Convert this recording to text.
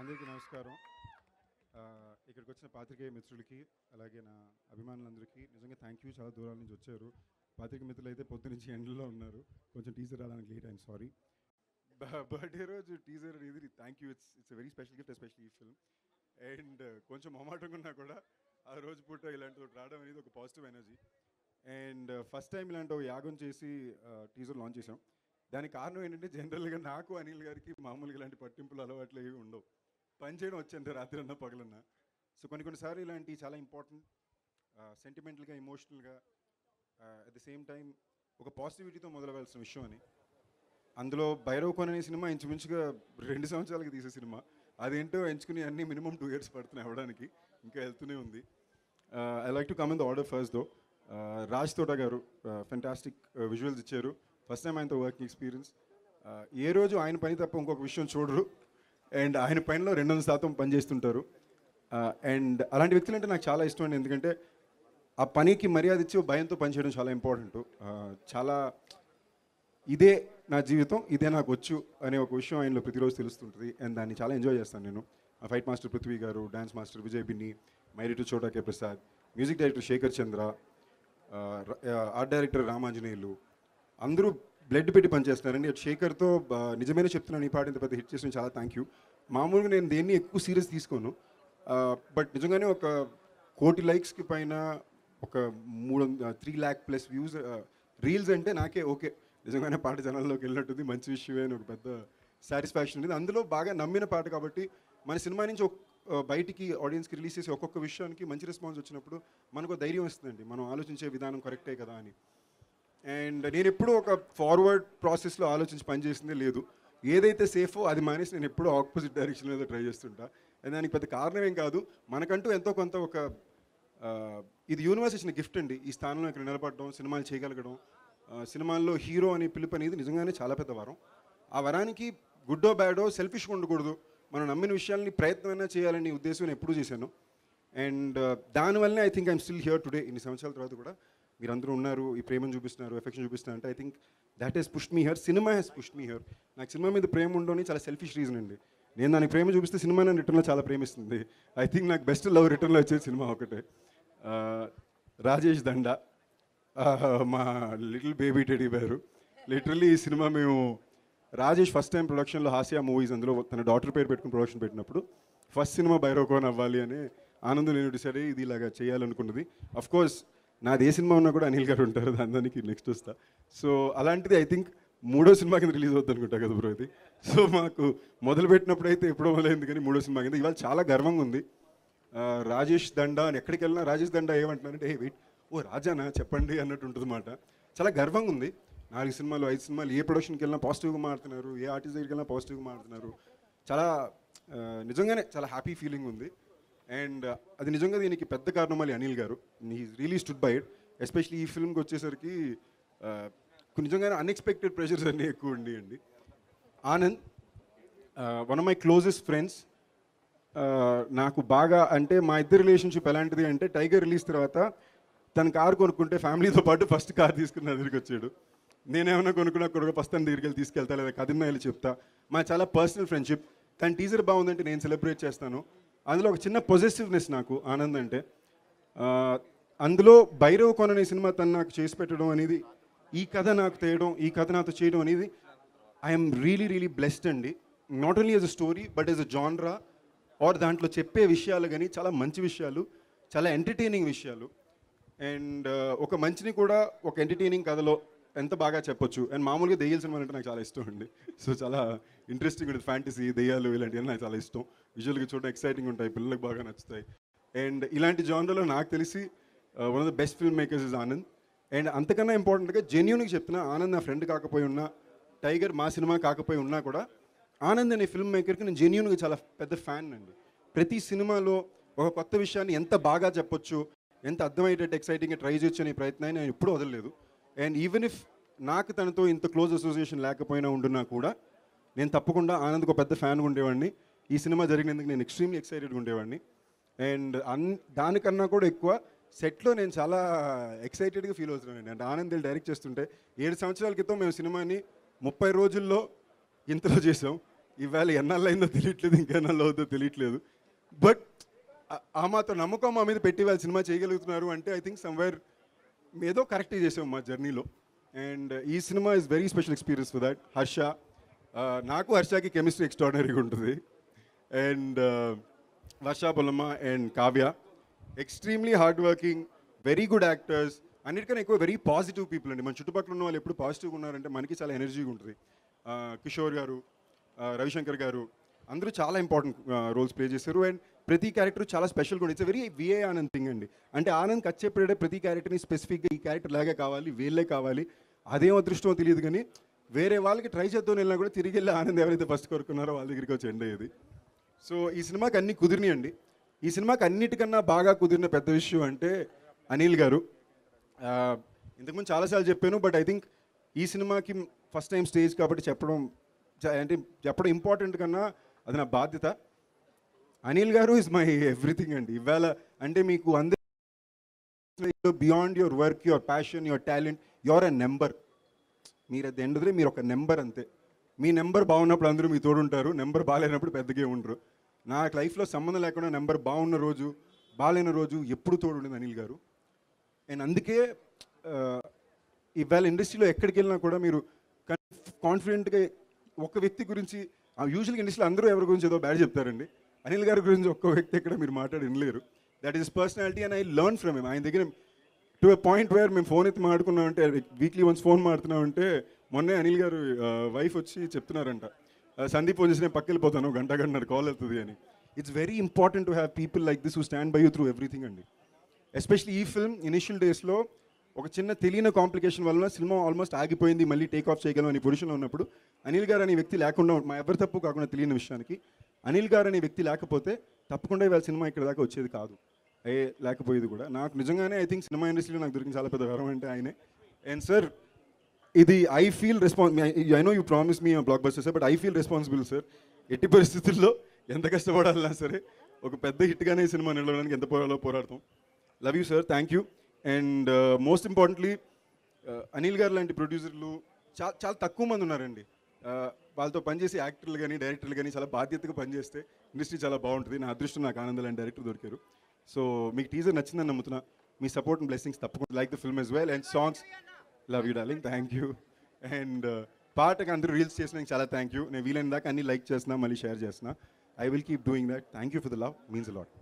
అందరికీ నమస్కారం. ఇక్కడికి వచ్చిన పాత్రికేయ మిత్రులకి అలాగే నా అభిమానులందరికీ నిజంగా థ్యాంక్ యూ. చాలా దూరాల నుంచి వచ్చారు. పాత్రికేయ మిత్రులు అయితే పొద్దు నుంచి ఎండలో ఉన్నారు. కొంచెం టీజర్ రావడానికి లేట్ అయింది, సారీ. బర్త్డే రోజు టీజర్ అనేది thank you. It's very special gift, especially ఈ ఫిల్మ్. అండ్ కొంచెం మొమాటంగా ఉన్నా కూడా ఆ రోజు పూట ఇలాంటి రావడం అనేది ఒక positive energy. And first time ఇలాంటి ఒక యాగం చేసి టీజర్ లాంచ్ చేసాం. దానికి కారణం ఏంటంటే జనరల్గా నాకు అనిల్ గారికి మామూలుగా ఇలాంటి పట్టింపులు అలవాట్లు ఏవి ఉండవు. పని చేయడం వచ్చంటే రాత్రి అన్నా పగలన్నా. సో కొన్నిసార్లు ఇలాంటి చాలా ఇంపార్టెంట్ సెంటిమెంటల్గా, ఎమోషనల్గా, అట్ ద సేమ్ టైం ఒక పాజిటివిటీతో మొదలవలసిన విషయం అని. అందులో భైరవ్ కోన్ అనే సినిమా ఇంచుమించుగా 2 సంవత్సరాలకి తీసే సినిమా. అదేంటో ఎంచుకుని అన్నీ మినిమం 2 years పడుతున్నాయి అవ్వడానికి. ఇంకా వెళ్తూనే ఉంది. I like to come in the order first though. Raj Thota garu fantastic visuals ఇచ్చారు. ఫస్ట్ టైం ఆయనతో వర్కింగ్ ఎక్స్పీరియన్స్. ఏ రోజు ఆయన పని తప్ప ఇంకొక విషయం చూడరు. అండ్ ఆయన పనిలో 200% పనిచేస్తుంటారు. అండ్ అలాంటి వ్యక్తులు అంటే నాకు చాలా ఇష్టం అండి. ఎందుకంటే ఆ పనికి మర్యాద ఇచ్చి భయంతో పనిచేయడం చాలా ఇంపార్టెంట్. చాలా ఇదే నా జీవితం, ఇదే నాకు వచ్చు అనే ఒక విషయం ఆయనలో ప్రతిరోజు తెలుస్తుంటుంది. అండ్ దాన్ని చాలా ఎంజాయ్ చేస్తాను నేను. ఫైట్ మాస్టర్ పృథ్వీ గారు, డ్యాన్స్ మాస్టర్ విజయ్ బిన్ని, మైరిటు చోటా కే ప్రసాద్, మ్యూజిక్ డైరెక్టర్ శేఖర్ చంద్ర, ఆర్ట్ డైరెక్టర్ రామాంజనేయులు, అందరూ బ్లడ్ పెట్టి పనిచేస్తున్నారండి. శేఖర్తో నిజమైన చెప్తున్నాను, ఈ పాట ఇంత పెద్ద హిట్ చేసిన చాలా థ్యాంక్ యూ. మామూలుగా నేను దేన్ని ఎక్కువ సీరియస్ తీసుకోను. బట్ నిజంగానే ఒక 1 కోటి లైక్స్కి పైన ఒక 3 lakh+ వ్యూస్ రీల్స్ అంటే నాకే ఓకే, నిజంగానే పాట జనాల్లోకి వెళ్ళినట్టుంది, మంచి విషయమే అని ఒక పెద్ద సాటిస్ఫాక్షన్ ఉంది. అందులో బాగా నమ్మిన పాట కాబట్టి మన సినిమా నుంచి బయటికి ఆడియన్స్కి రిలీజ్ చేసి ఒక్కొక్క విషయానికి మంచి రెస్పాన్స్ వచ్చినప్పుడు మనకు ధైర్యం వస్తుందండి, మనం ఆలోచించే విధానం కరెక్టే కదా అని. అండ్ నేను ఎప్పుడూ ఒక ఫార్వర్డ్ ప్రాసెస్లో ఆలోచించి పనిచేసిందే లేదు. ఏదైతే సేఫో అది మానేసి నేను ఎప్పుడూ ఆపోజిట్ డైరెక్షన్లో ట్రై చేస్తుంటా. అండ్ దానికి పెద్ద కారణం ఏం కాదు, మనకంటూ ఎంతో కొంత ఒక ఇది యూనివర్స్ ఇచ్చిన గిఫ్ట్ అండి. ఈ స్థానంలో ఇక్కడ నిలబడడం, సినిమాలు చేయగలగడం, సినిమాల్లో హీరో అనే పిలుపు అనేది నిజంగానే చాలా పెద్ద వరం. ఆ వరానికి గుడ్డో బ్యాడో సెల్ఫిష్గా ఉండకూడదు, మనం నమ్మిన విషయాల్ని ప్రయత్నమైనా చేయాలని ఉద్దేశం నేను ఎప్పుడూ చేశాను. అండ్ దానివల్లనే I think I'm still here today. ఇన్ని సంవత్సరాల తర్వాత కూడా మీరందరూ ఉన్నారు, ఈ ప్రేమను చూపిస్తున్నారు, ఎఫెక్షన్ చూపిస్తున్నారు అంటే I think that he's pushed me here. Cinema he's pushed me here. నాకు సినిమా మీద ప్రేమ ఉండని చాలా సెల్ఫిష్ రీజన్ అండి. నేను దానికి ప్రేమ చూపిస్తే సినిమా నన్ను రిటర్న్లో చాలా ప్రేమిస్తుంది. ఐ థింక్ నాకు బెస్ట్ లవ్ రిటర్న్లో వచ్చేది సినిమా ఒకటే. రాజేష్ దండా, మా లిటిల్ బేబీ టెడీ బేరు. లిటరల్లీ ఈ సినిమా మేము రాజేష్ ఫస్ట్ టైం ప్రొడక్షన్లో హాస్యా మూవీస్, అందులో తన డాటర్ పేరు పెట్టుకుని ప్రొడక్షన్ పెట్టినప్పుడు ఫస్ట్ సినిమా భైరవ్ కోన్ అవ్వాలి అని ఆనందం నేను డిసైడ్ అయ్యి ఇది ఇలాగా చేయాలనుకున్నది. అఫ్కోర్స్ నాది ఏ సినిమా ఉన్నా కూడా అనిల్ గారు ఉంటారు, దానికి నెక్స్ట్ వస్తా. సో అలాంటిది ఐ థింక్ 3వ సినిమా కింద రిలీజ్ అవుతుంది అనుకుంటా కదా బ్రో ఇది. సో మాకు మొదలు పెట్టినప్పుడు అయితే ఎప్పుడో మొదలైంది, కానీ 3వ సినిమా కింద ఇవాళ చాలా గర్వంగా ఉంది. రాజేష్ దండా అని ఎక్కడికి వెళ్ళినా రాజేష్ దండా ఏమంటున్నారంటే ఏ వెయిట్, ఓ రాజానా చెప్పండి అన్నట్టు ఉంటుంది అన్నమాట. చాలా గర్వంగా ఉంది. 4 సినిమాలు 5 సినిమాలు ఏ ప్రొడక్షన్కి వెళ్ళినా పాజిటివ్గా మారుతున్నారు, ఏ ఆర్టిస్ట్ దగ్గరికి వెళ్ళినా పాజిటివ్గా మారుతున్నారు. చాలా నిజంగానే చాలా హ్యాపీ ఫీలింగ్ ఉంది. అండ్ అది నిజంగా దీనికి పెద్ద కారణం మళ్ళీ Anil garu. He really stood by it. Especially ఈ ఫిల్మ్కి వచ్చేసరికి నిజంగానే అన్ఎక్స్పెక్టెడ్ ప్రెషర్స్ అన్నీ ఎక్కువ ఉండేయండి. Anand one of my closest friends. నాకు బాగా అంటే మా ఇద్దరు రిలేషన్షిప్ ఎలాంటిది అంటే, టైగర్ రిలీజ్ తర్వాత తన కారు కొనుక్కుంటే ఫ్యామిలీతో పాటు ఫస్ట్ కార్ తీసుకుని నా దగ్గరికి వచ్చాడు. నేనేమన్నా కొనుక్కున్నా కొడుకు ఫస్ట్ తన దగ్గరికి వెళ్ళి తీసుకెళ్తా, లేదా కదిరినా వెళ్ళి చెప్తా. మా చాలా పర్సనల్ ఫ్రెండ్షిప్. తన టీజర్ బాగుందంటే నేను సెలబ్రేట్ చేస్తాను. అందులో ఒక చిన్న పొజెసివ్నెస్ నాకు ఆనంద్ అంటే. అందులో భైరవ్ కోన్ అనే సినిమా తను నాకు చేసి పెట్టడం అనేది, ఈ కథ నాకు తేయడం, ఈ కథ నాతో చేయడం అనేది ఐఎమ్ రియలీ బ్లెస్డ్ అండి. Not only as a story but as a genre or దాంట్లో చెప్పే విషయాలు కానీ చాలా మంచి విషయాలు, చాలా ఎంటర్టైనింగ్ విషయాలు. అండ్ ఒక మంచిని కూడా ఒక ఎంటర్టైనింగ్ కథలో ఎంత బాగా చెప్పొచ్చు. అండ్ మామూలుగా దెయ్యాల సినిమాలు అంటే నాకు చాలా ఇష్టం అండి. సో చాలా ఇంట్రెస్టింగ్ ఉంటుంది, ఫ్యాంటసీ, దెయ్యాలు ఇలాంటివన్నీ నాకు చాలా ఇష్టం. విజువల్గా చూడడం ఎక్సైటింగ్ ఉంటాయి, పిల్లలకు బాగా నచ్చుతాయి. అండ్ ఇలాంటి జానర్లో నాకు తెలిసి one of the best film makers is Anand. And అంతకన్నా ఇంపార్టెంట్గా జెన్యూన్గా చెప్తున్నా, ఆనంద్ నా ఫ్రెండ్ కాకపోయి ఉన్నా, టైగర్ మా సినిమా కాకపోయి ఉన్నా కూడా ఆనంద్ అనే ఫిల్మ్ మేకర్కి నేను జెన్యూన్గా చాలా పెద్ద ఫ్యాన్ అండి. ప్రతి సినిమాలో ఒక కొత్త విషయాన్ని ఎంత బాగా చెప్పొచ్చు, ఎంత అర్థమయ్యేటట్టు ఎక్సైటింగ్గా ట్రై చేయొచ్చు అనే ప్రయత్నాన్ని నేను ఎప్పుడూ వదలలేదు. అండ్ ఈవెన్ ఇఫ్ నాకు తనతో ఇంత క్లోజ్ అసోసియేషన్ లేకపోయినా ఉండున్నా కూడా నేను తప్పకుండా ఆనంద్కి ఒక పెద్ద ఫ్యాన్గా ఉండేవాడిని. ఈ సినిమా జరిగినందుకు నేను ఎక్స్ట్రీమ్లీ ఎక్సైటెడ్గా ఉండేవాడిని. అండ్ దానికన్నా కూడా ఎక్కువ సెట్లో నేను చాలా ఎక్సైటెడ్గా ఫీల్ అవుతున్నానండి. అంటే ఆనంద్ డైరెక్ట్ చేస్తుంటే 7 సంవత్సరాల క్రితం మేము సినిమాని 30 రోజుల్లో ఇంతలో చేసాం. ఇవాళ ఎన్నాళ్ళైందో తెలియట్లేదు, ఇంకా ఎన్నాళ్ళు అవుతుందో తెలియట్లేదు. బట్ ఆ మాత్రం నమ్మకం మా మీద పెట్టి వాళ్ళ సినిమా చేయగలుగుతున్నారు అంటే ఐ థింక్ సమ్వేర్ ఏదో కరెక్ట్ చేసాం మా జర్నీలో. అండ్ ఈ cinema is very special experience for that. Harsha, నాకు హర్షకి కెమిస్ట్రీ ఎక్స్ట్రాడినరీగా ఉంటుంది. And Varsha Bolamma and Kavya extremely hard working, very good actors, అన్నిటికన్నా ఎక్కువ వెరీ పాజిటివ్ పీపుల్ అండి. మన చుట్టుపక్కల ఉన్న వాళ్ళు ఎప్పుడు పాజిటివ్గా ఉన్నారంటే మనకి చాలా ఎనర్జీగా ఉంటుంది. కిషోర్ గారు, రవిశంకర్ గారు అందరూ చాలా ఇంపార్టెంట్ రోల్స్ ప్లే చేశారు. అండ్ ప్రతి క్యారెక్టర్ చాలా స్పెషల్గా ఉంది. It's very VA Anand thing అండి. అంటే ఆనంద్ వచ్చేప్పుడే ప్రతి క్యారెక్టర్ని స్పెసిఫిక్గా ఈ క్యారెక్టర్ లాగే కావాలి, వీళ్ళే కావాలి, అదేం అదృష్టమో తెలియదు కానీ వేరే వాళ్ళకి ట్రై చేద్దాం వెళ్ళినా కూడా తిరిగి వెళ్ళి ఆనంద్ ఎవరైతే ఫస్ట్ కోరుకున్నారో వాళ్ళ దగ్గరికి వచ్చి ఎండ్ అయ్యేది. సో ఈ సినిమాకి అన్ని కుదిరినాయండి. ఈ సినిమాకి అన్నిటికన్నా బాగా కుదిరిన పెద్ద విషయం అంటే అనిల్ గారు. ఇంతకుముందు చాలాసార్లు చెప్పాను, బట్ ఐ థింక్ ఈ సినిమాకి ఫస్ట్ టైం స్టేజ్ కాబట్టి చెప్పడం ఇంపార్టెంట్ కన్నా అది నా బాధ్యత. అనిల్ గారు ఇస్ మై ఎవ్రీథింగ్ అండి. ఇవాళ అంటే మీకు అందరూ beyond your work, your passion, your talent, your a number. మీరు అది ఎండ్ మీరు ఒక నెంబర్ అంతే. మీ నెంబర్ బాగున్నప్పుడు అందరూ మీ తోడుంటారు, నెంబర్ బాగాలేనప్పుడు పెద్దగా ఉండరు. నాకు లైఫ్లో సంబంధం లేకుండా నెంబర్ బాగున్న రోజు, బాగాలేని రోజు ఎప్పుడు తోడుండేది అనిల్ గారు. అండ్ అందుకే ఇవాళ ఇండస్ట్రీలో ఎక్కడికి వెళ్ళినా కూడా మీరు కాన్ఫిడెంట్గా ఒక వ్యక్తి గురించి, యూజువల్గా ఇండస్ట్రీలో అందరూ ఎవరి గురించి ఏదో బ్యాడ్ చెప్తారండి. అనిల్ గారి గురించి ఒక్క వ్యక్తి ఎక్కడ మీరు మాట్లాడి వినలేరు. That is personality and I learn from him. ఆయన దగ్గర టు ఎ పాయింట్ వేర్ మేము ఫోన్ ఎత్తి మాట్లాడుకున్నామంటే, వీక్లీ వన్స్ ఫోన్ మాడుతున్నామంటే, మొన్నే అనిల్ గారు వైఫ్ వచ్చి చెప్తున్నారంట, సందీప్ ఫోన్ చేసి నేను పక్కకి వెళ్ళిపోతాను, గంటన్నర కాల్ అవుతుంది అని. It's very important to have people like this who stand by you through everything అండి. ఎస్పెషల్లీ ఈ ఫిల్మ్ ఇనిషియల్ డేస్లో ఒక చిన్న తెలియని కాంప్లికేషన్ వలన సినిమా ఆల్మోస్ట్ ఆగిపోయింది, మళ్ళీ టేక్ ఆఫ్ చేయగలం అనే పొజిషన్లో ఉన్నప్పుడు అనిల్ గారు అనే వ్యక్తి లేకుండా, మా ఎవరి తప్పు కాకుండా తెలియని విషయానికి అనిల్ గారు అనే వ్యక్తి లేకపోతే తప్పకుండా ఇవాళ సినిమా ఇక్కడ దాకా వచ్చేది కాదు, లేకపోయేది కూడా. నాకు నిజంగానే ఐ థింక్ సినిమా ఇండస్ట్రీలో నాకు దొరికిన చాలా పెద్ద వరం అంటే ఆయనే. అండ్ సార్, ఇది I feel I know you promise me block buster sir, but I feel responsible sir. ఎట్టి పరిస్థితుల్లో ఎంత కష్టపడాలన్నా సరే ఒక పెద్ద హిట్గానే సినిమా నిలవడానికి ఎంత పోరాడతాం. Love you sir, thank you. And most importantly Anil గారు లాంటి ప్రొడ్యూసర్లు చాలా తక్కువ మంది ఉన్నారండి. వాళ్ళతో పనిచేసే యాక్టర్లు కానీ డైరెక్టర్లు కానీ చాలా బాధ్యతగా పనిచేస్తే ఇండస్ట్రీ చాలా బాగుంటుంది. నా అదృష్టం నాకు ఆనంద్ లాంటి డైరెక్టర్ దొరికారు. సో మీకు టీజర్ నచ్చిందని నమ్ముతున్నా. మీ సపోర్ట్ అండ్ బ్లెస్సింగ్స్ తప్పకుండా. Like the film as well and songs. Love you darling, thank you. And పాటకి అందరూ రీల్స్ చేసినందుకు చాలా థ్యాంక్ యూ. నేను వీలైన దాకా అన్ని లైక్ చేస్తున్నా, మళ్ళీ షేర్ చేస్తున్నా. I will keep doing that. Thank you for the love, means a lot.